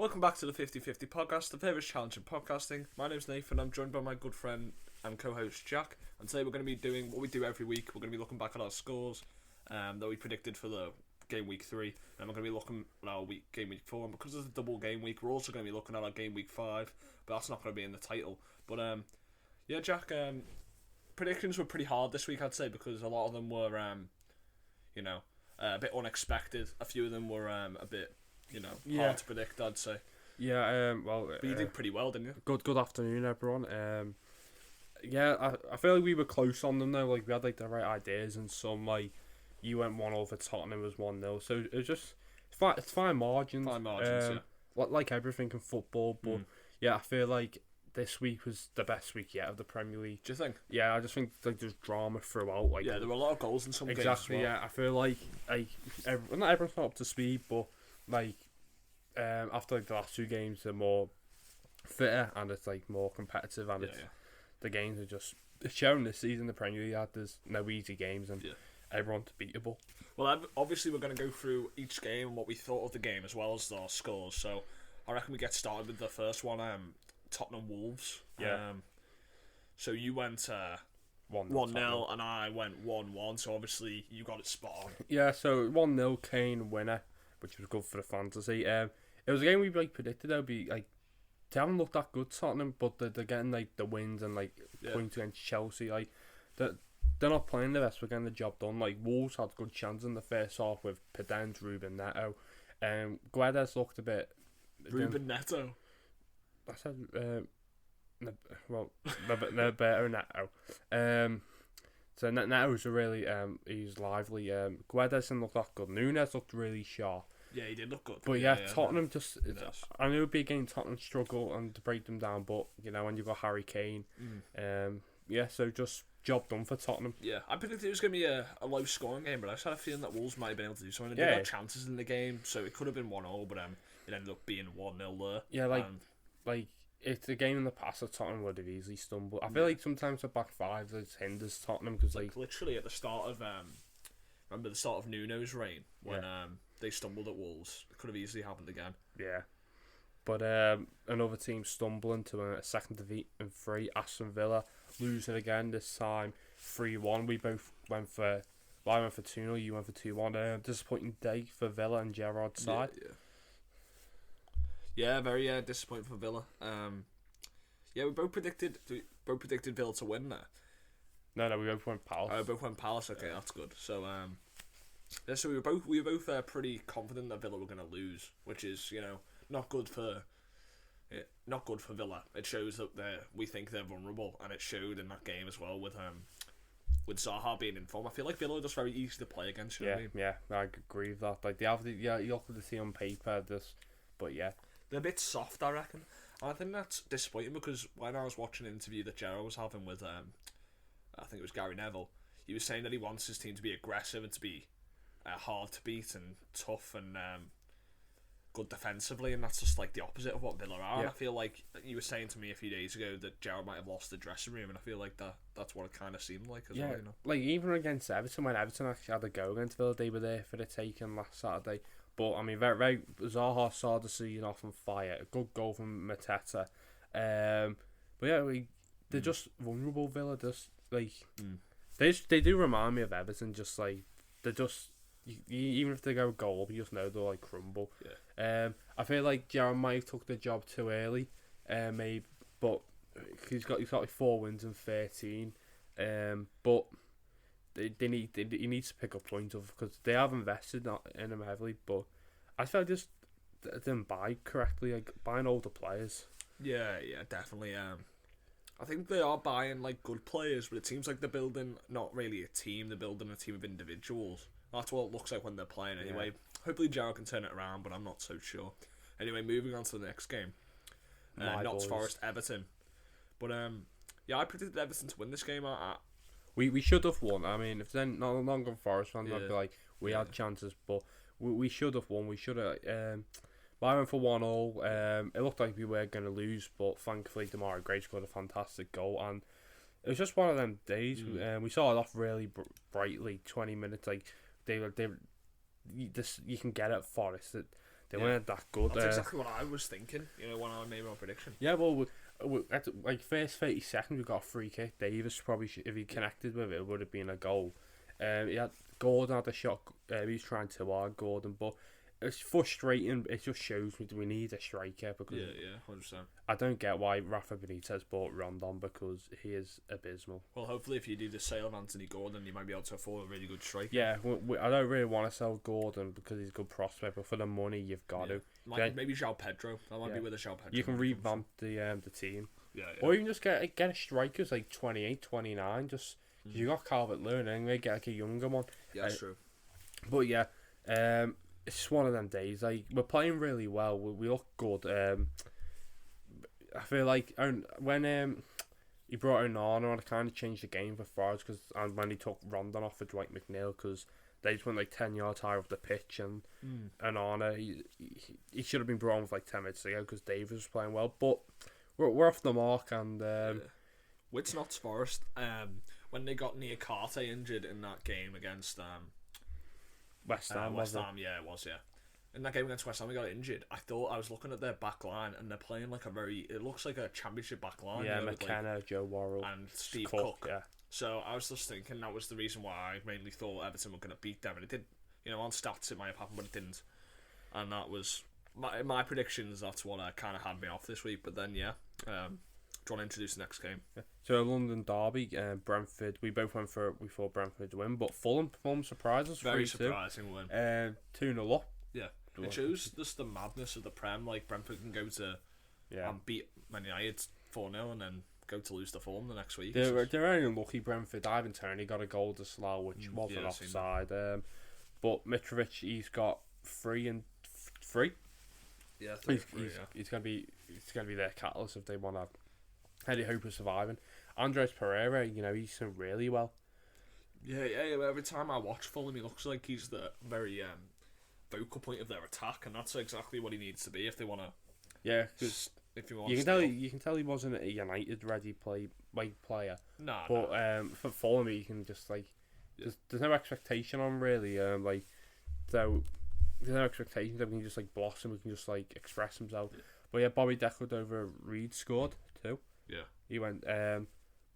Welcome back to the 50-50 podcast, the favourite challenge in podcasting. My name's Nathan, I'm joined by my good friend and co-host Jack, and today we're going to be doing what we do every week. We're going to be looking back at our scores that we predicted for the game week 3, and we're going to be looking at our game week 4, and because it's a double game week, we're also going to be looking at our game week 5, but that's not going to be in the title. But yeah, Jack, predictions were pretty hard this week, I'd say, because a lot of them were, a bit unexpected. A few of them were a bit... hard to predict, I'd say. Yeah, but you did pretty well, didn't you? Good afternoon, everyone. I feel like we were close on them though. Like we had the right ideas, and some you went 1-0 for Tottenham, was 1-0. So it was just it's fine margins. Fine margins, yeah. Like everything in football, but yeah, I feel like this week was the best week yet of the Premier League. Do you think? Yeah, I just think there's drama throughout. There were a lot of goals in some games. Exactly. Yeah, I feel like not everyone's not up to speed, but after the last two games, they're more fitter and it's more competitive, and the games are just showing this season. The Premier League, there's no easy games and everyone's beatable. Well, obviously we're going to go through each game and what we thought of the game as well as our scores. So I reckon we get started with the first one, Tottenham Wolves. Yeah. So you went 1-0 and I went 1-1. So obviously you got it spot on. Yeah. So 1-0 Kane winner, which was good for the fantasy. It was a game we predicted they'd be they haven't looked that good, Tottenham, but they're getting the wins and points against Chelsea. They're not playing the best. We're getting the job done. Wolves had good chances in the first half with Pedence, Ruben Neto. Guedes looked a bit. Ruben Neto. I said they're better Neto. So Neto's really he's lively. Guedes didn't look that good. Nunes looked really sharp. Yeah, he did look good. But Tottenham just... I knew it would be a game Tottenham struggle and to break them down, but, when you've got Harry Kane... so just job done for Tottenham. Yeah, I predicted it was going to be a low-scoring game, but I just had a feeling that Wolves might have been able to do something. They did have chances in the game, so it could have been 1-0, but it ended up being 1-0 there. Yeah, it's a game in the past that Tottenham would have easily stumbled. I feel like sometimes the back five hinders Tottenham because literally at the start of remember the start of Nuno's reign when they stumbled at Wolves. It could have easily happened again. Yeah, but another team stumbling to a second defeat in 3. Aston Villa losing again, this time 3-1. We both went for. Well, I went for 2-0. You went for 2-1. Disappointing day for Villa and Gerrard's side. Yeah, very disappointing for Villa. We both predicted Villa to win there. No, we both went Palace. We both went Palace. Okay, that's good. So so we were both pretty confident that Villa were going to lose, which is not good for Villa. It shows that we think they're vulnerable, and it showed in that game as well with Zaha being in form. I feel like Villa are just very easy to play against. Yeah, I agree with that. They have you look at the team on paper, but yeah. They're a bit soft, I reckon. And I think that's disappointing because when I was watching an interview that Gerrard was having with, I think it was Gary Neville, he was saying that he wants his team to be aggressive and to be hard to beat and tough and good defensively, and that's just the opposite of what Villa are. And I feel like you were saying to me a few days ago that Gerrard might have lost the dressing room, and I feel like that's what it kind of seemed like as well. Even against Everton, when Everton actually had a go against Villa, they were there for the taking last Saturday. But I mean, very, very Zaha started the season off on fire. A good goal from Mateta. But yeah, they're just vulnerable. Villa, they do remind me of Everton. Just they're just even if they go goal, you just know they'll crumble. Yeah. I feel like Gerrard might have took the job too early. Maybe, but he's got 4 wins and 13. But. He needs to pick up points because they have invested in him heavily, but I feel just didn't buy correctly, buying older players. Yeah, definitely. I think they are buying good players, but it seems like they're building not really a team; they're building a team of individuals. That's what it looks like when they're playing. Anyway, Hopefully Gerrard can turn it around, but I'm not so sure. Anyway, moving on to the next game, Notts Forest Everton, but I predicted Everton to win this game. We should have won. I mean, if then not long Forest fans, I'd be like, we had chances, but we should have won. We should have. I went for 1-0. It looked like we were going to lose, but thankfully Demarai Gray scored a fantastic goal, and it was just one of them days. We saw it off really brightly. 20 minutes, you can get at Forest. They weren't that good. That's exactly what I was thinking, when I made my prediction. Yeah, well, at like first 30 seconds, we got a free kick. Davis probably, if he connected with it, would have been a goal. Gordon had a shot. He was trying too hard, Gordon, but it's frustrating. It just shows we need a striker because 100%. I don't get why Rafa Benitez bought Rondon because he is abysmal. Well, hopefully, if you do the sale on Anthony Gordon, you might be able to afford a really good striker. Yeah, I don't really want to sell Gordon because he's a good prospect, but for the money, you've got to. Maybe João Pedro. That might be where the João Pedro. You can revamp the team. Yeah. Or even just get a striker who's like 28, 29. Just you got Calvert-Lewin anyway. Get like a younger one. Yeah, that's true. But yeah, it's just one of them days. Like we're playing really well. We look good. I feel like when he brought Onana, it kind of changed the game for Forwards and when he took Rondon off for Dwight McNeil because they just went like 10 yards higher off the pitch and Onana he should have been brought on with like 10 minutes ago because Davis was playing well. But we're off the mark and. With Notts Forest, when they got Niakate injured in that game against West Ham, yeah, it was, yeah. In that game against West Ham, we got injured. I was looking at their back line, and they're playing like it looks like a championship back line. Yeah, McKenna, Joe Worrell, and Steve Cook. Yeah. So I was just thinking that was the reason why I mainly thought Everton were going to beat them, and it did. On stats it might have happened, but it didn't. And that was my predictions. That's what kind of had me off this week. But then, yeah. Do you want to introduce the next game? Yeah. So London derby, Brentford. We both we thought Brentford would win, but Fulham surprised us. Very surprising win. 2-0 up. Yeah, it shows just the madness of the Prem. Like Brentford can go to and beat Man United 4-0 and then go to lose the form the next week. They're only unlucky. Brentford. Ivan Toney got a goal to slow, which wasn't offside. But Mitrovic, he's got 3 and 3. Yeah, he's gonna be their catalyst if they want to. Any hope of surviving. Andres Pereira, he's done really well. Yeah. Every time I watch Fulham, he looks like he's the very focal point of their attack, and that's exactly what he needs to be if they want to. Yeah, because you can tell he wasn't a United ready player. Nah. But for Fulham, he can just there's no expectation on really. So there's no expectation that he can just blossom. He can just express himself. Yeah. But yeah, Bobby Decordova-Reid scored too. Yeah, he went.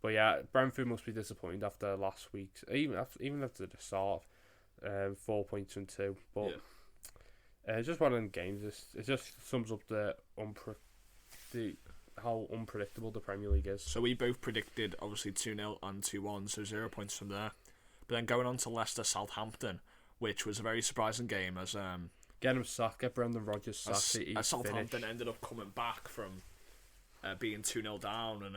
But yeah, Brentford must be disappointed after last week's, even after the start, 4 points and 2. But it's just one of them games. It just sums up how unpredictable the Premier League is. So we both predicted obviously 2-0 and 2-1, so 0 points from there. But then going on to Leicester Southampton, which was a very surprising game as get him sacked, get Brendan Rodgers sacked. As Southampton ended up coming back from. Being 2-0 down and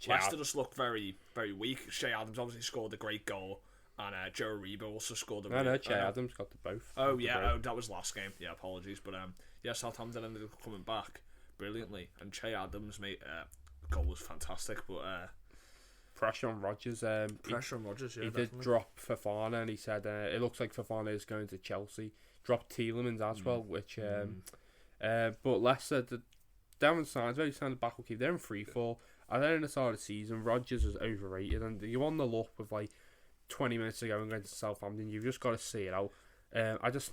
Leicester just looked very, very weak. Shea Adams obviously scored a great goal and Joe Aribo also scored a No, Shea Adams got the both. Oh yeah, that was last game. Yeah, apologies. But Southampton ended up coming back brilliantly and Shea Adams made goal was fantastic, but pressure on Rodgers. He did drop Fofana and he said it looks like Fofana is going to Chelsea. Dropped Tielemans as well, which but Leicester Devon Sands, very sound back will keep. They're in free fall. At the end of the start of the season, Rodgers is overrated, and you're on the luck with 20 minutes ago and going to Southampton. You've just got to see it out. I just,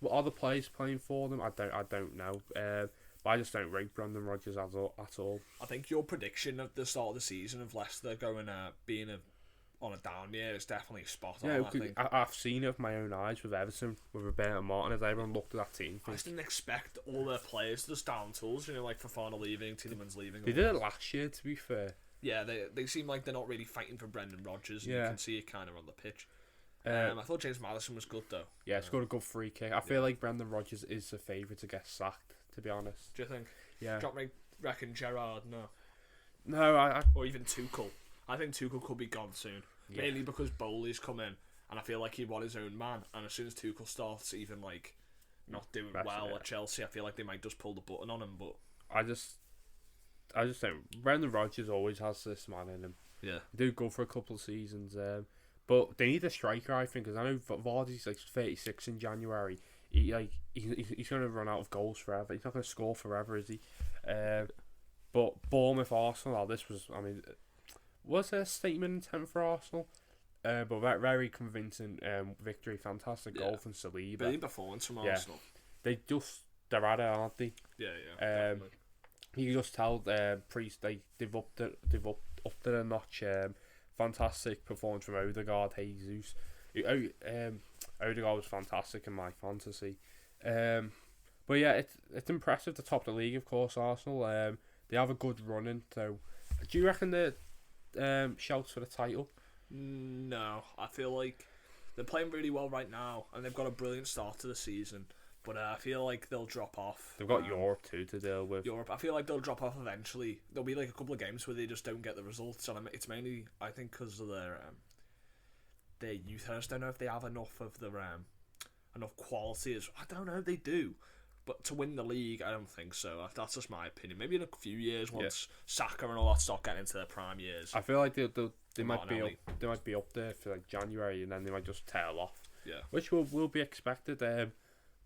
what other players playing for them? I don't know. But I just don't rate Brendan Rodgers at all. I think your prediction at the start of the season of Leicester going being on a down year is definitely spot on. Yeah, I've seen it with my own eyes with Everton, with Roberto Martinez. Everyone looked at that team. I just didn't expect all their players to just down tools, like Fofana leaving, Tielemans leaving. They did it last year, to be fair. Yeah, they seem like they're not really fighting for Brendan Rodgers, and you can see it kind of on the pitch. I thought James Maddison was good, though. Yeah, scored a good free kick. I feel like Brendan Rodgers is the favourite to get sacked, to be honest. Do you think? Yeah. Do you reckon Gerrard? No. No, Or even Tuchel. I think Tuchel could be gone soon. Yeah. Mainly because Bowley's come in, and I feel like he'd want his own man. And as soon as Tuchel starts even not doing well at Chelsea, I feel like they might just pull the button on him. But I just think Brendan Rodgers always has this man in him. Yeah, they do go for a couple of seasons, but they need a striker. I think because I know Vardy's 36 in January. He's going to run out of goals forever. He's not going to score forever, is he? But Bournemouth, Arsenal. Was there a statement intent for Arsenal? But very convincing victory. Fantastic goal from Saliba. Brilliant performance from Arsenal. they're at it, aren't they? Yeah, definitely. You can just tell Priest they've upped it a notch. Fantastic performance from Odegaard, Jesus. Odegaard was fantastic in my fantasy. But yeah, it's impressive the top of the league, of course. Arsenal. They have a good run in. So, do you reckon the shouts for the title? No, I feel like they're playing really well right now, and they've got a brilliant start to the season. But I feel like they'll drop off. They've got Europe too to deal with. Europe, I feel like they'll drop off eventually. There'll be like a couple of games where they just don't get the results, and it's mainly, I think, because of their youth. I just don't know if they have enough of their enough quality. I don't know, they do. But to win the league, I don't think so. That's just my opinion. Maybe in a few years, once Saka and all that start getting into their prime years. I feel like they might be up there for like January, and then they might just tail off. Yeah, which will be expected.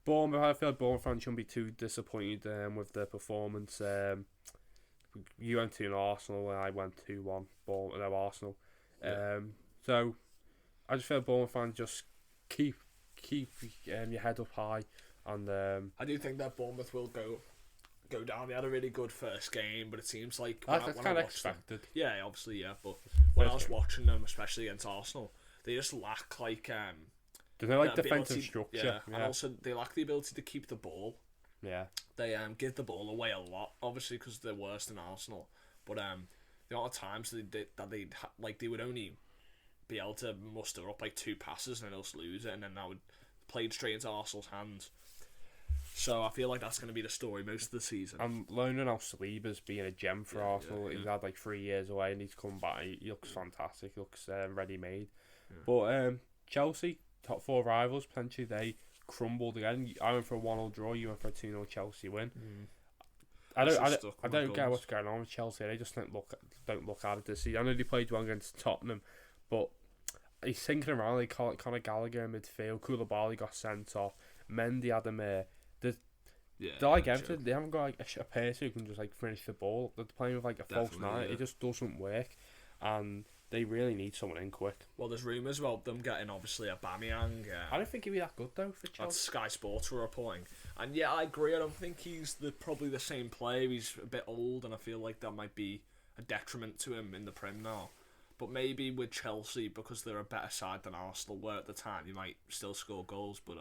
Bournemouth, I feel like Bournemouth fans shouldn't be too disappointed with their performance. You went 2-0 Arsenal, and I went 2-1 Arsenal. Yeah. So I just feel Bournemouth fans just keep your head up high. And I do think that Bournemouth will go down. They had a really good first game, but it seems like that's kind of expected. Yeah, obviously, yeah. But when I was watching them, especially against Arsenal, they just lack like there's no like defensive structure. Yeah, and also they lack the ability to keep the ball. Yeah, they give the ball away a lot, obviously because they're worse than Arsenal. But the amount of times they would only be able to muster up like 2 passes and then else lose it, and then that would played straight into Arsenal's hands. So I feel like that's going to be the story most of the season. I'm learning how Saliba's being a gem for Arsenal. He's had like 3 years away and he's come back. He looks fantastic. He looks ready-made. Yeah. But Chelsea, top 4 rivals, potentially they crumbled again. I went for a 1-0 draw. You went for a 2-0 Chelsea win. I don't get what's going on with Chelsea. They just don't look at it this season. I know they played well against Tottenham, but he's sinking around like Conor Gallagher in midfield. Koulibaly got sent off. Mendy had him there. They're like everything. They haven't got like a person who can just like finish the ball. They're playing with like a false nine. Yeah. It just doesn't work, and they really need someone in quick. Well, there's rumours about them getting obviously Aubameyang. I don't think he'd be that good though for Chelsea. That's Sky Sports were reporting, and yeah, I agree. I don't think he's probably the same player. He's a bit old, and I feel like that might be a detriment to him in the Prem now. But maybe with Chelsea, because they're a better side than Arsenal were at the time, you might still score goals, but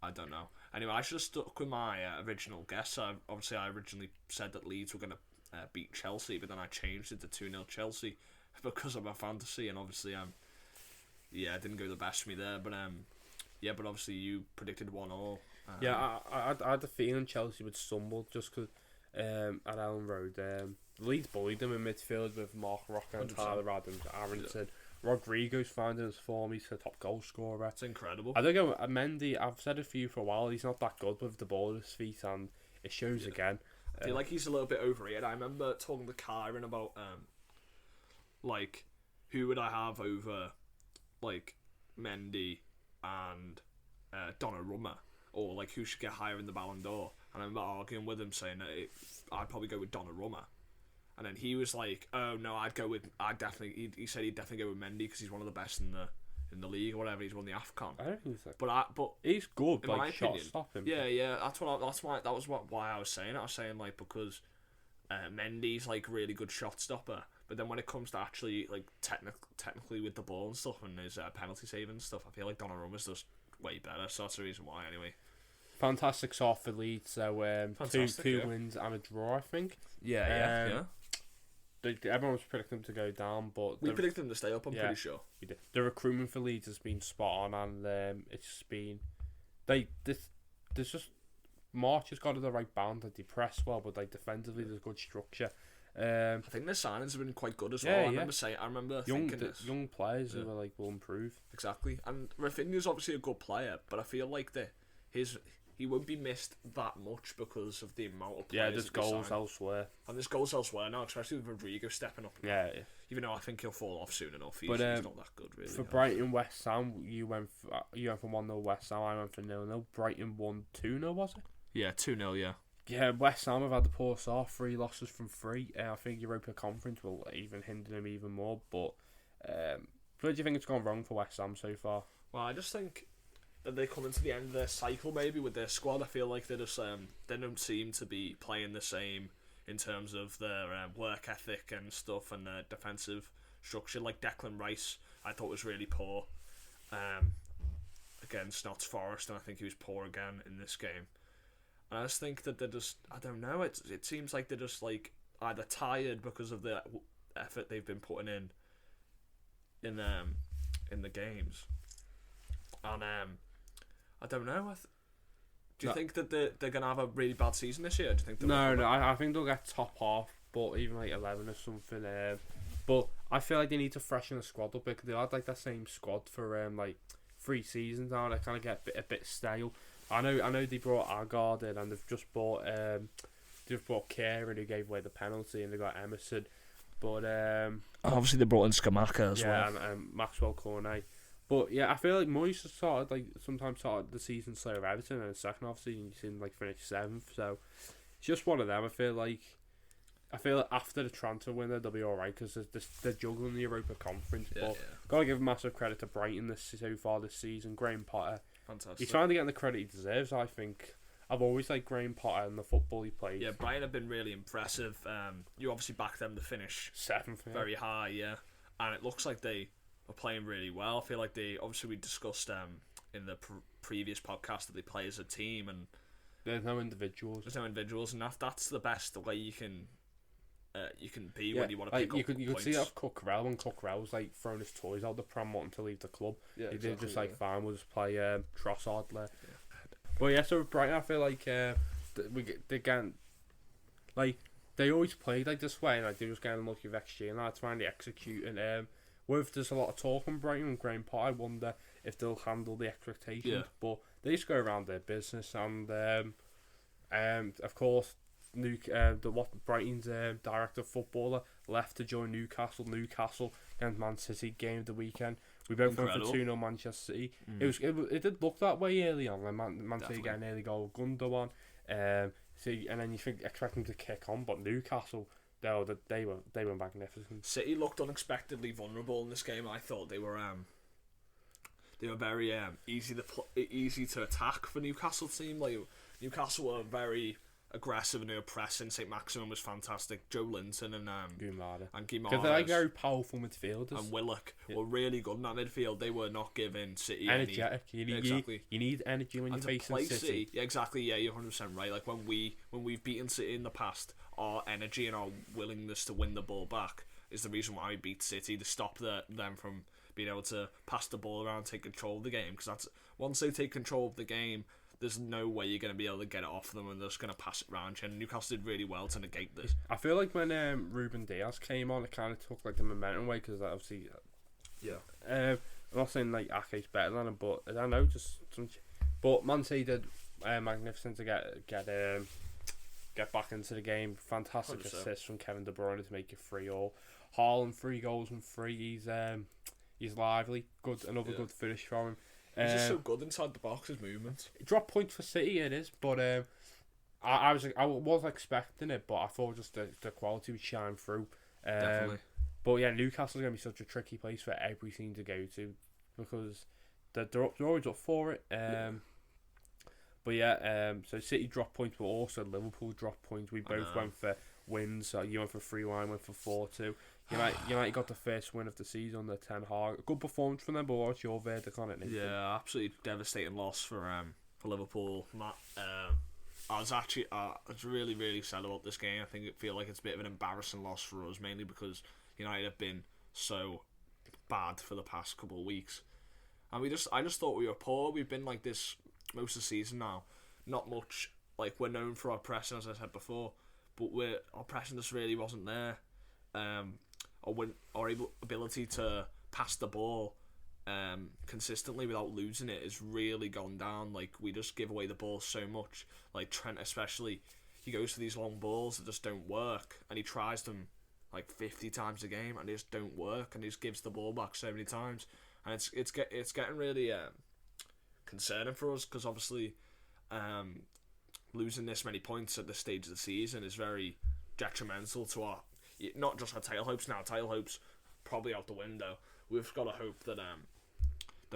I don't know. Anyway, I should have stuck with my original guess. I originally said that Leeds were going to beat Chelsea, but then I changed it to 2-0 Chelsea because of my fantasy, and obviously, it didn't go the best for me there. But but obviously you predicted 1-1. I had the feeling Chelsea would stumble just because at Ellen Road, Leeds bullied them in midfield with Mark Rocker and 100%. Tyler Adams, Aronson. Yeah. Rodrigo's finding his form. He's the top goal scorer. It's incredible. I don't know, Mendy, I've said it for you for a while, he's not that good with the ball at his feet, and it shows again. I feel like he's a little bit overrated. I remember talking to Kyron about like who would I have over like Mendy and Donnarumma, or like who should get higher in the Ballon d'Or. And I remember arguing with him saying that I'd probably go with Donnarumma. And then he was like, "Oh no, He said he'd definitely go with Mendy because he's one of the best in the league or whatever. He's won the AFCON. I don't think so. But he's good. In like my opinion, stop him. Yeah. That was why I was saying it. I was saying like because Mendy's like really good shot stopper, but then when it comes to actually like technically with the ball and stuff and his penalty saving and stuff, I feel like Donnarumma's just way better. So that's the reason why. Anyway. Fantastic start for Leeds. So two wins and a draw, I think. Yeah. Everyone was predicting them to go down, but we predicted them to stay up. I'm pretty sure we did. The recruitment for Leeds has been spot on, and it's been there's just March has got to the right balance. They press well, but like defensively, there's good structure. I think their signings have been quite good as well. I remember thinking this. Young players who are like will improve exactly. And Rafinha's obviously a good player, but I feel like he won't be missed that much because of the amount of players. Yeah, there's goals elsewhere. And there's goals elsewhere now, especially with Rodrigo stepping up. Yeah. Even though I think he'll fall off soon enough. He's not that good, really. For Brighton, West Ham, you went for 1-0 West Ham, I went for 0-0. Brighton won 2-0, was it? Yeah, 2-0, yeah. Yeah, West Ham have had the poor start, 3 losses from 3. I think Europa Conference will even hinder them even more. But where do you think it's gone wrong for West Ham so far? Well, I just think that they come into the end of their cycle maybe with their squad. I feel like they just they don't seem to be playing the same in terms of their work ethic and stuff and their defensive structure. Like Declan Rice, I thought was really poor against Notts Forest, and I think he was poor again in this game. And I just think that they're just, I don't know, it seems like they're just like either tired because of the effort they've been putting in the games, and I don't know. Do you think that they're gonna have a really bad season this year? Do you think? I think they'll get top half, but even like 11 or something. But I feel like they need to freshen the squad up because they had like that same squad for like 3 seasons now. They kind of get a bit stale. I know they brought Agard in, and they've just bought Kieran, who gave away the penalty, and they got Emerson. But obviously they brought in Skamaka as well. Yeah, and Maxwell Cornet. But yeah, I feel like Moyes sometimes started the season slow with Everton, and the second half season you seem like finished 7th. So it's just one of them. I feel like after the transfer window they'll be alright because they're juggling the Europa Conference. But gotta give massive credit to Brighton so far this season. Graham Potter, fantastic. He's trying to get the credit he deserves. I think I've always liked Graham Potter and the football he plays. Yeah, Brighton have been really impressive. You obviously backed them to finish 7th, very high, and it looks like they are playing really well. I feel like we discussed in the previous podcast that they play as a team, and there's no individuals, and that's the best way you can be when you want to pick up you could points. see that of Cockerell when Cockerell was like throwing his toys out the pram wanting to leave the club. Yeah, he exactly, did just like fine, we'll just play Trossard there. But yeah, so with Brighton, I feel like they can, like, they always played like this way, and like they just getting lucky with XG, and that's finally executing. There's a lot of talk on Brighton and Graham Potter, I wonder if they'll handle the expectations. But they just go around their business, and of course, Brighton's director of footballer left to join Newcastle. Newcastle against Man City, game of the weekend. We both went for 2-0 Manchester City. It did look that way early on. Like Man City getting an early goal, Gundogan. And then you expect them to kick on, but Newcastle, they were magnificent. City looked unexpectedly vulnerable in this game. I thought they were very easy to attack for Newcastle team. Like Newcastle were very aggressive and they were pressing. St. Maximin was fantastic. Joe Linton and Guimaraes. Because they're like very powerful midfielders. And Willock were really good in that midfield. They were not giving City energetic. You need energy when you're facing City. Yeah, exactly. Yeah, you're 100% right. Like when we've beaten City in the past, our energy and our willingness to win the ball back is the reason why we beat City, to stop them from being able to pass the ball around, take control of the game. Because that's once they take control of the game, there's no way you're going to be able to get it off them, and they're just going to pass it around. And Newcastle did really well to negate this. I feel like when Ruben Diaz came on, it kind of took like the momentum away, because obviously, I'm not saying like Ake's better than him, but I don't know, but Man City did magnificent to get back into the game. Fantastic 100%. Assist from Kevin De Bruyne to make it 3-3. Haaland 3 goals and 3. He's lively. Another good finish from him. He's just so good inside the box, his movement. Drop point for City, it is, but I was expecting it, but I thought just the quality would shine through. Definitely. But yeah, Newcastle's going to be such a tricky place for every team to go to, because they're always up for it. But yeah, so City drop points, but also Liverpool drop points. We both went for wins. So you went for 3-1, went for 4-2. United got the first win of the season on the Ten Hag. Good performance from them, but what's your verdict on it, Nick? Yeah, absolutely devastating loss for Liverpool. I was really, really sad about this game. I feel like it's a bit of an embarrassing loss for us, mainly because United have been so bad for the past couple of weeks, and I just thought we were poor. We've been like this most of the season now. Not much. Like, we're known for our pressing, as I said before, but our pressing just really wasn't there. Our ability to pass the ball consistently without losing it has really gone down. Like, we just give away the ball so much. Like Trent especially, he goes for these long balls that just don't work, and he tries them like 50 times a game and they just don't work, and he just gives the ball back so many times, and it's getting really concerning for us, because obviously losing this many points at this stage of the season is very detrimental to our, not just our title hopes. Now title hopes probably out the window. We've got to hope that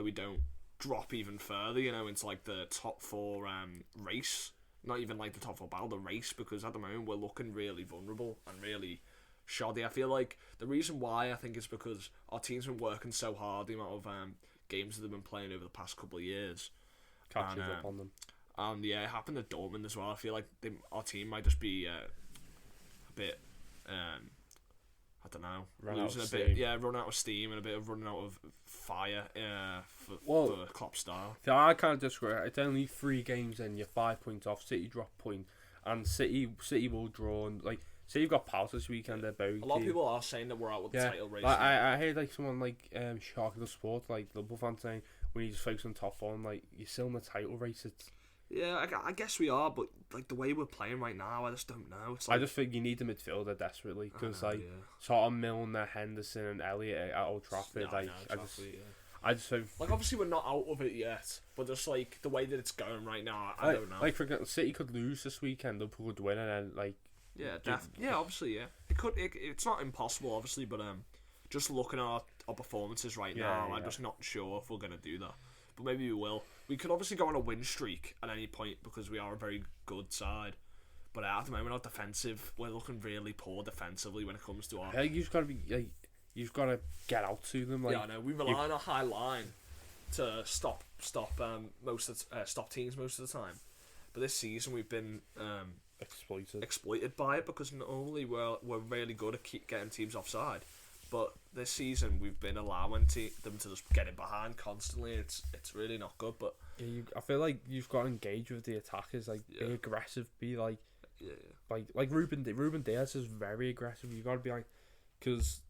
we don't drop even further, you know, into like the top 4 race. Not even like the top 4 battle, the race, because at the moment we're looking really vulnerable and really shoddy. I feel like the reason why I think is because our team's been working so hard, the amount of games that they've been playing over the past couple of years. Catches up on them. And yeah, it happened at Dortmund as well. I feel like our team might just be a bit, I don't know, losing a bit. Yeah, running out of steam and a bit of running out of fire for Klopp's style. So I kind of disagree. It's only 3 games in, you're 5 points off. City drop point, and City will draw. And like, City got Palace this weekend. They're very. A lot of people are saying that we're out with the title race. Like, I heard like someone like Shark of the Sport, like Liverpool fans saying we need to focus on top 4. Like, you're still in the title race. It's. Yeah, I guess we are, but like the way we're playing right now, I just don't know. It's like, I just think you need the midfielder desperately, because sort of Milner, Henderson, and Elliott at Old Trafford. I just think, like, obviously we're not out of it yet, but just like the way that it's going right now, I don't know. Like, for example, City could lose this weekend, Liverpool could win, and then like obviously it could. It's not impossible, obviously, but just looking at our performances right now, I'm just not sure if we're gonna do that. But maybe we will. We could obviously go on a win streak at any point because we are a very good side. But at the moment, our defensive, we're looking really poor defensively when it comes to our. I think you've got to be like, you've got to get out to them. Like, yeah, I know. We rely on a high line to stop teams most of the time. But this season we've been exploited by it, because not only we're really good at getting teams offside, but this season we've been allowing them to just get in behind constantly. It's really not good. But yeah, I feel like you've got to engage with the attackers, like be aggressive, be like like Ruben Diaz is very aggressive. You got to be like, because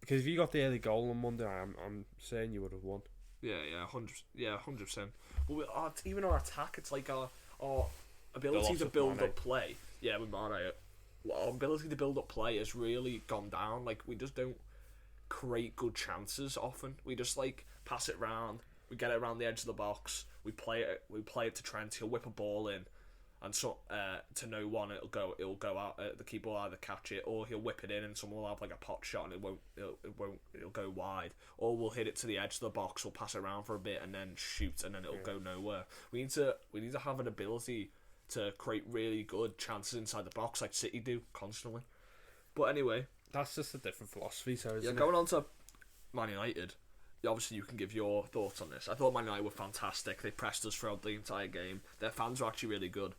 if you got the early goal on Monday, I'm saying you would have won. 100%. Well, even our attack, it's like our ability to build up play. Yeah, with Mane. Our ability to build up play has really gone down. Like, we just don't create good chances often. We just like pass it round. We get it around the edge of the box. We play it to Trent. He'll whip a ball in, and so to no one it'll go out. The keeper will either catch it, or he'll whip it in, and someone will have like a pot shot, and it'll go wide. Or we'll hit it to the edge of the box. We'll pass it around for a bit and then shoot, and then it'll go nowhere. We need to have an ability to create really good chances inside the box like City do constantly. But anyway, that's just a different philosophy. So going on to Man United, obviously you can give your thoughts on this. I thought Man United were fantastic. They pressed us throughout the entire game. Their fans were actually really good.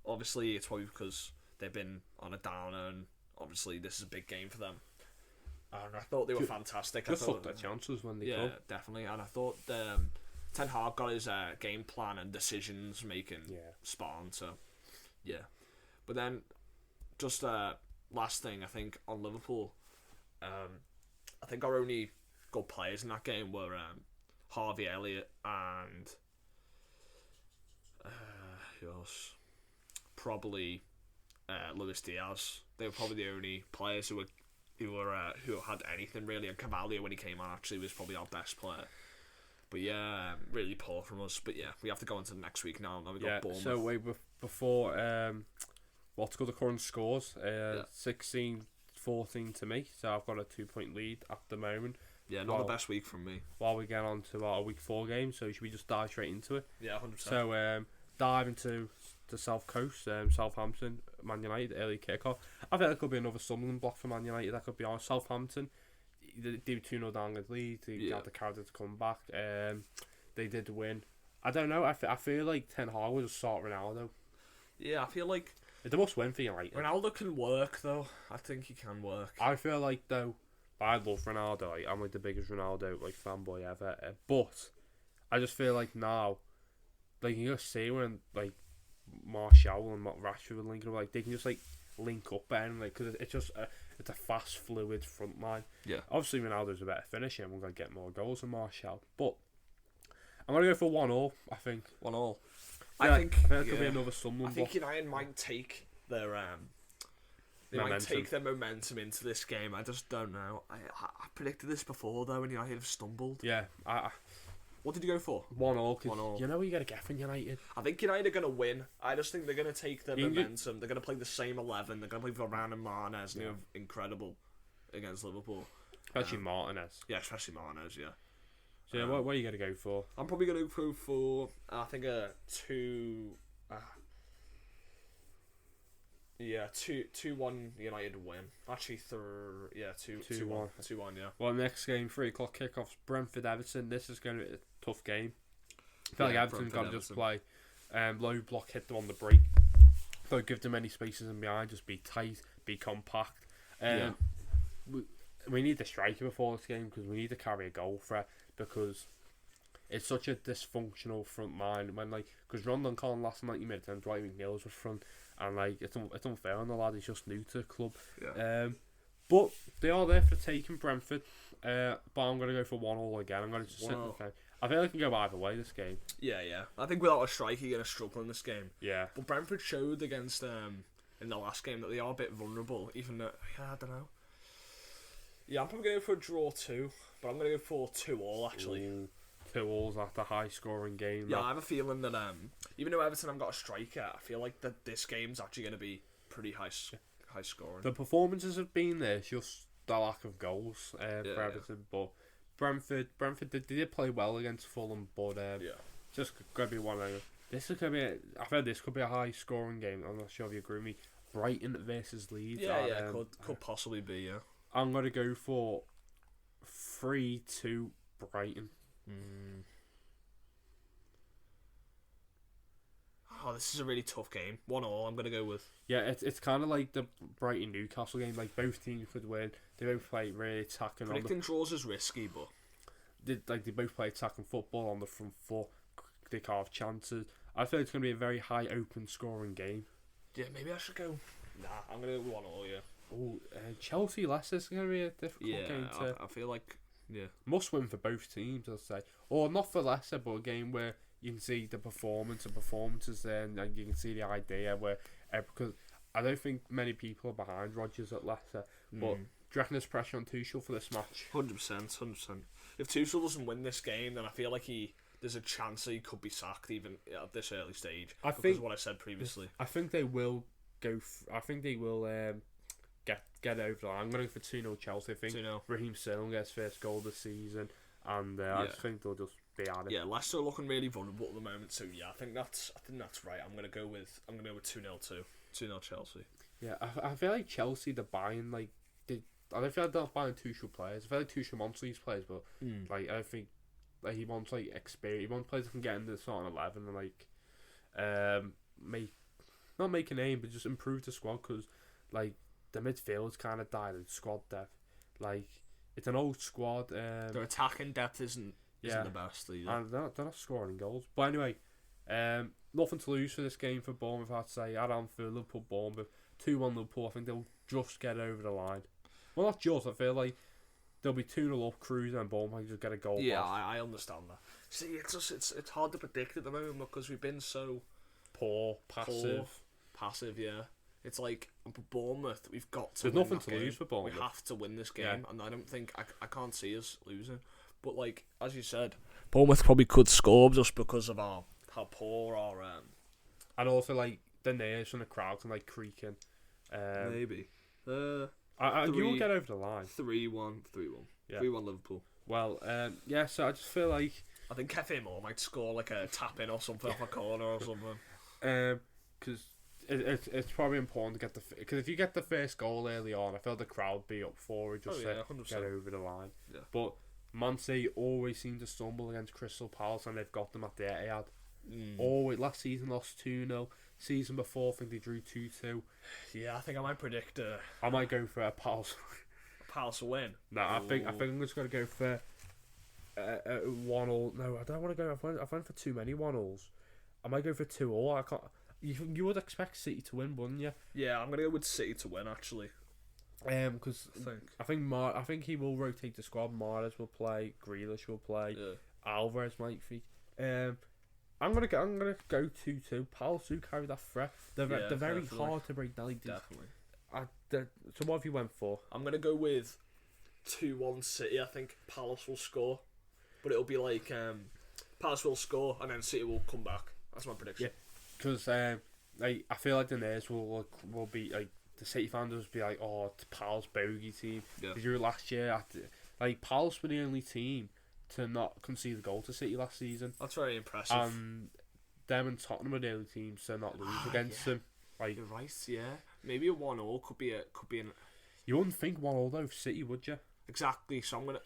Obviously it's probably because they've been on a downer, and obviously this is a big game for them. And I thought they were fantastic. Just took their chances when they come. Definitely. And I thought Ten Hag got his game plan and decisions making spot on. So yeah, but then just last thing, I think on Liverpool, I think our only good players in that game were Harvey Elliott and who else? Probably Luis Diaz. They were probably the only players who had anything really. And Cavalier, when he came on, actually was probably our best player. But yeah, really poor from us. But yeah, we have to go on to the next week now. Now we got Bournemouth. So wait, before what's got the current scores? 16-14 to me. So I've got a 2-point lead at the moment. Yeah, not the best week from me. While we get on to our week 4 game, so should we just dive straight into it? Yeah, 100%. So dive into the South Coast, Southampton, Man United, early kickoff. I think that could be another stumbling block for Man United. That could be our Southampton. They were 2-0 down the lead. They had the character to come back. They did win. I don't know. I feel like Ten Hag was a sort of Ronaldo. Yeah, I feel like it's a must win for United. Ronaldo can work though. I think he can work. I feel like though, I love Ronaldo. Like, I'm like the biggest Ronaldo fanboy ever. But I just feel like now, like you just see when like Martial and Rashford were linking up, like they can just like link up and like because it's just it's a fast, fluid front line. Yeah. Obviously, Ronaldo's a better finisher, and we're gonna get more goals than Martial. But I'm gonna go for 1-1. I think 1-1. I think that could be another stumbling block. I think United might take their might take their momentum into this game. I just don't know. I predicted this before though, and United have stumbled. Yeah. What did you go for? 1-0. 1-0. You know what you got to get from United. I think United are going to win. I just think they're going to take their momentum. They're going to play the same 11. They're going to play Varane and Martinez, and they're incredible against Liverpool. Especially Martinez. Yeah, especially Martinez, yeah. So what are you gonna go for? I'm probably gonna go for I think a 2. 2-1 United win. Actually, 2-1. 2-1. Yeah. Well, next game, 3:00 kickoffs. Brentford Everton. This is going to be a tough game. I feel like Everton got to just play low block, hit them on the break. Don't give them any spaces in behind. Just be tight, be compact. We need a striker before this game because we need to carry a goal threat because it's such a dysfunctional front line when because Rondon can't last 90 minutes and Dwight McNeil's was front. And it's unfair on the lad. He's just new to the club. Yeah. But they are there for taking Brentford. But I'm gonna go for 1-1 again. I'm gonna just sit in the fence. I feel like I can go either way this game. Yeah. I think without a striker, you're gonna struggle in this game. Yeah. But Brentford showed against in the last game that they are a bit vulnerable. Even though, I don't know. Yeah, I'm probably going for a draw 2, but I'm gonna go for 2-2 actually. Ooh. 2-2's after a high scoring game. Yeah, I have a feeling that even though Everton haven't got a striker, I feel like that this game's actually going to be pretty high scoring. The performances have been there, it's just the lack of goals for Everton. But Brentford they did play well against Fulham, but just going to be one. This is going to be. I've heard this could be a high scoring game. I'm not sure if you agree with me. Brighton versus Leeds. Could possibly be. Yeah, I'm going to go for 3-2 Brighton. Oh, this is a really tough game. 1-1 I'm going to go with. Yeah, it's kind of like the Brighton Newcastle game. Like both teams could win. They both play really attacking. Predicting draws is risky, but they both play attacking football on the front foot. They can't have chances. I feel it's going to be a very high open scoring game. Yeah, maybe I should go. Nah, I'm going to go 1-1. Yeah. Oh, Chelsea Leicester's going to be a difficult game to. I feel like. Yeah. Must win for both teams, I'd say. Or not for Leicester, but a game where you can see the performances there, and you can see the idea where because I don't think many people are behind Rodgers at Leicester, but do you reckon there's pressure on Tuchel for this match? 100%. If Tuchel doesn't win this game, then I feel like there's a chance that he could be sacked even at this early stage. Because of what I said previously. I think they will go. I think they will get over the line. I'm going to go for 2-0 Chelsea. I think 2-0. Raheem Sterling gets first goal of the season, and I just think they'll just be at it. Yeah, Leicester are looking really vulnerable at the moment, so yeah, I think that's right. I'm gonna go with 2-0 too. 2-0 Chelsea. Yeah, I feel like Chelsea they're buying I don't feel like they're buying Tuchel players. I feel like Tuchel wants these players, but I don't think he wants experience. He wants players who can get into the starting 11 and not make a name, but just improve the squad because the midfield's kind of died in squad depth. It's an old squad. Their attacking depth isn't the best either. And they're not scoring goals. But anyway, nothing to lose for this game for Bournemouth, I'd say. At Anfield, Liverpool, Bournemouth. 2-1 Liverpool. I think they'll just get over the line. Well, not just. I feel like they'll be 2-0 up, cruising, and Bournemouth just get a goal. Yeah, I understand that. See, it's hard to predict at the moment because we've been so poor, passive. Yeah. It's like Bournemouth, we've got to. There's win nothing that to game. lose for Bournemouth. We have to win this game, and I don't think I can't see us losing. But as you said, Bournemouth probably could score just because of how poor our and also the nerves from the crowd and creaking. Maybe. You will get over the line. 3-1. Yeah. 3-1 Liverpool. Well, so I just feel like I think Cafe Moore might score a tap in or something off a corner or something. Because it's probably important to get because if you get the first goal early on, I feel the crowd be up for it just to get over the line. Yeah. But Man City always seem to stumble against Crystal Palace, and they've got them at the Etihad. Always last season lost 2-0. Season before, I think they drew 2-2. Yeah, I think I might predict. I might go for a Palace. Palace win. No, I think I'm just gonna go for 1-1. No, I don't want to go. I've went for too many 1-1s. I might go for 2-2. I can't. You would expect City to win, wouldn't you? Yeah, I'm gonna go with City to win actually. Because I think he will rotate the squad. Mahrez will play. Grealish will play. Yeah. Alvarez might be. I'm gonna go 2-2. Palace do carry that threat. They're very definitely. hard to break down. Definitely. So what have you went for? I'm gonna go with 2-1 City. I think Palace will score, but it'll be Palace will score and then City will come back. That's my prediction. Yeah, because I feel like the nerves will be the City fans will be oh, it's Palace bogey team. Yeah. They drew last year. Palace were the only team to not concede a goal to City last season. That's very impressive. And them and Tottenham are the only teams to not lose against them. Like, you're right, yeah. Maybe a 1-0 could be an you wouldn't think 1-0 though, City, would you? exactly. So I'm gonna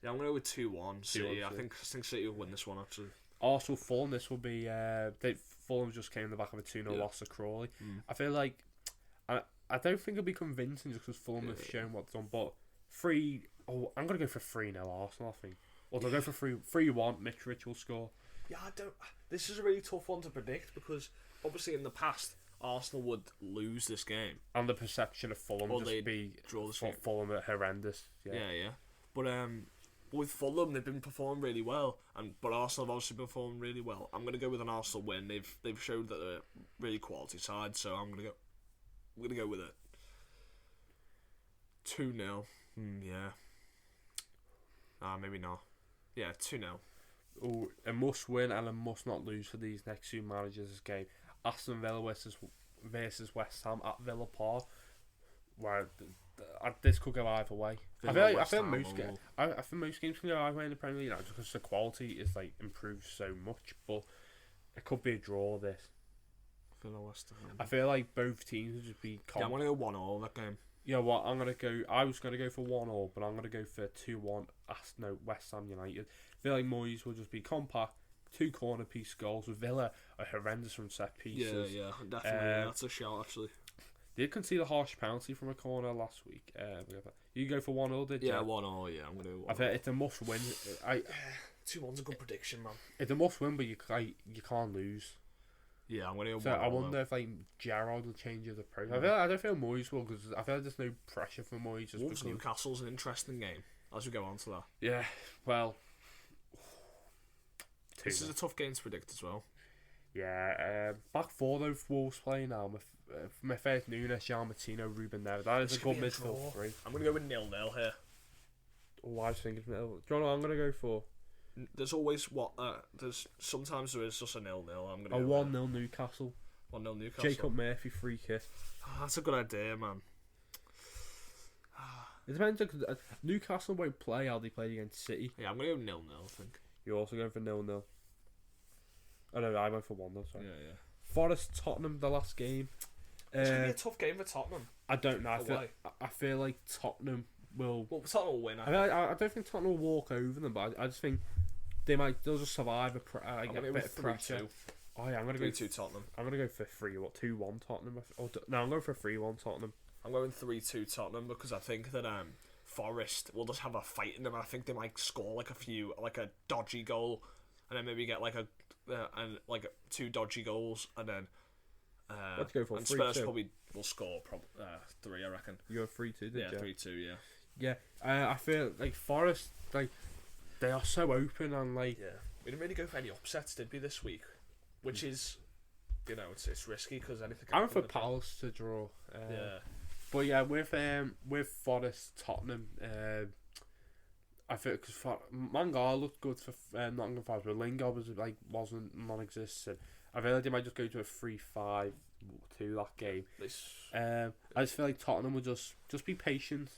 I'm gonna go with 2-1 City. 2-1 I think City will win this one actually. Arsenal Fulham, this will be Fulham just came in the back of a 2-0 loss to Crawley. I feel like I don't think it'll be convincing just because Fulham have shown what they've done, but I'm gonna go for 3-0 Arsenal, I think. Or they'll go for 3-1, Mitrovic will score. Yeah, this is a really tough one to predict because obviously in the past Arsenal would lose this game. And the perception of Fulham Or just they'd be draw this game. Fulham are horrendous. Yeah. But with Fulham, they've been performing really well, but Arsenal have obviously been performing really well. I'm gonna go with an Arsenal win. They've showed that they're a really quality side, so I'm gonna go with it. 2-0. Yeah. Maybe not. Yeah, 2-0. Oh, a must win and a must not lose for these next two managers this game. Aston Villa versus West Ham at Villa Park, where this could go either way. I feel most games can go either way in the Premier League now, just because the quality is like improved so much. But it could be a draw. This Villa West Ham. I feel like both teams would just be. Yeah, I'm gonna go 1-0 that game. Yeah, what I'm gonna go. I was gonna go for 1-0, but I'm gonna go for 2-1. West Ham United. I feel like Moyes will just be compact. 2 corner piece goals with Villa are horrendous from set pieces. Yeah, definitely. That's a shout actually. Did concede a harsh penalty from a corner last week. You go for 1-0, did you? Yeah, 1-0. Yeah, I'm gonna go 1-0. I think it's a must win. 2-1's a good prediction, man. It's a must win, but you can't lose. Yeah, I'm gonna go 1-0. So I wonder if like Gerrard will change his approach. I don't feel Moyes will, because I feel like there's no pressure for Moyes. Just Wolves because... Newcastle's an interesting game as we go on to that. Yeah, well, this is a tough game to predict as well. Yeah, back four though. Wolves playing now. My first Nunes, Jean Martino, Ruben Neves. That is a good midfield three. I'm gonna go with 0-0 here. Oh, I was thinking 0. Do you know what I'm gonna go for? There's always sometimes there is just a 0-0. I'm gonna a go 1-0 Newcastle. 1-0 Newcastle. Jacob Murphy free kick. That's a good idea, man. It depends. Newcastle won't play how they played against City. Yeah, I'm gonna go 0-0. I think. You're also going for 0-0. Oh no, I went for 1 though. Sorry. Yeah. Forest Tottenham the last game. It's gonna be a tough game for Tottenham. I don't know. I feel like Tottenham will. Well, Tottenham will win. I don't think Tottenham will walk over them, but I just think they'll just survive a bit of pressure. 3-2. Oh yeah, I'm gonna go 3-2 Tottenham. I'm gonna go for 2-1 Tottenham. No, I'm going for 3-1 Tottenham. I'm going 3-2 Tottenham because I think that Forest will just have a fight in them. I think they might score like a dodgy goal, and then maybe get like 2 dodgy goals, and then let's go for 3-2. Spurs probably will score 3, I reckon. You go 3-2, did you? Yeah, 3-2. Yeah. Yeah, I feel like Forest, like they are so open and like. Yeah. We didn't really go for any upsets, did we, this week? Which is, it's risky because anything. I'm for Palace to draw. Yeah. But yeah, with Forest Tottenham, I think because Mangala looked good for Nottingham Forest, but Lingard wasn't non-existent. I feel like they might just go to a 3-5 to that game. I just feel like Tottenham will just be patient,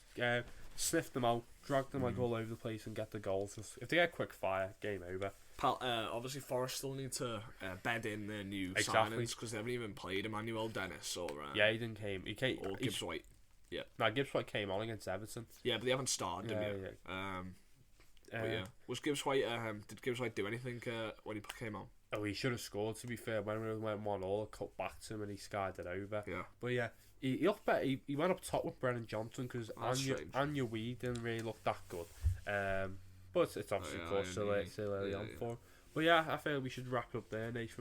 sniff them out, drag them all over the place, and get the goals. If they get quick fire, game over. Obviously, Forest still need to bed in their new signings because they haven't even played Emmanuel Dennis or he didn't came. He came or Gibbs White. Yeah, no, Gibbs White came on against Everton. Yeah, but they haven't started him yet. But yeah, was Gibbs White? Did Gibbs White do anything when he came on? Oh, he should have scored. To be fair, when we went 1-1, cut back to him and he skied it over. Yeah, but yeah, he looked better. He went up top with Brennan Johnson because Anya Weed didn't really look that good. But it's obviously still early on for him. But yeah, I feel we should wrap up there, Nathan.